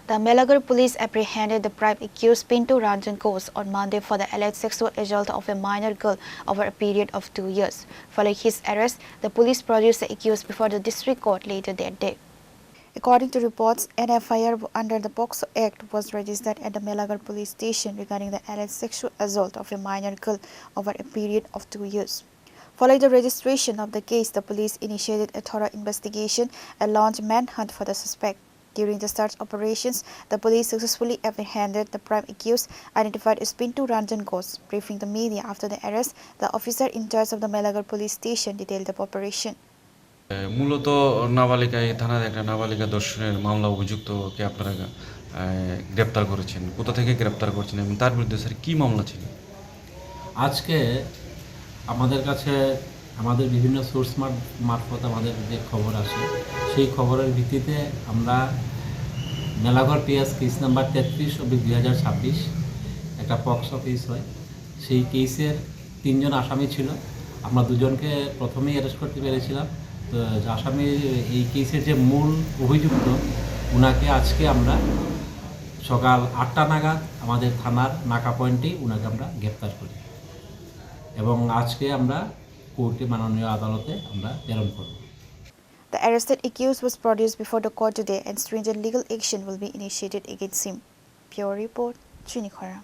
The Melagar police apprehended the prime accused Pinto Ranjan Ghosh on Monday for the alleged sexual assault of a minor girl over a period of 2 years. Following his arrest, the police produced the accused before the district court later that day. According to reports, an FIR under the POCSO Act was registered at the Melagar police station regarding the alleged sexual assault of a minor girl over a period of 2 years. Following the registration of the case, the police initiated a thorough investigation and launched a manhunt for the suspect. During the search operations, the police successfully apprehended the prime accused, identified as Pinto Ranjan Ghosh. Briefing the media after the arrest, the officer in charge of the Melagar police station detailed the operation. মূলত নাবালিকা এই থানার একটা নাবালিকা ধর্ষণের মামলা অভিযুক্তকে আপনারা গ্রেপ্তার করেছেন। কোথা থেকে গ্রেপ্তার করেছেন এবং তার বিরুদ্ধে স্যার কী মামলা ছিল? আজকে আমাদের কাছে আমাদের বিভিন্ন সোর্স মারফত আমাদের যে খবর আসে সেই খবরের ভিত্তিতে আমরা মেলাঘর পিএস কেস নাম্বার 33/2026 একটা পক্সো কেস হয়। সেই কেসের 3 জন আসামি ছিল। আমরা 2 জনকে প্রথমেই অ্যারেস্ট করতে পেরেছিলাম। তো আসামির এই কেসের যে মূল অভিযুক্ত উনাকে আজকে আমরা সকাল 8টা নাগাদ আমাদের থানার নাকা পয়েন্টেই উনাকে আমরা গ্রেপ্তার করি এবং আজকে আমরা কোর্টে মাননীয় আদালতে আমরা প্রেরণ করব। The arrested accused was produced before the court today and stringent legal action will be initiated against him. Pure Report, Chinikhara.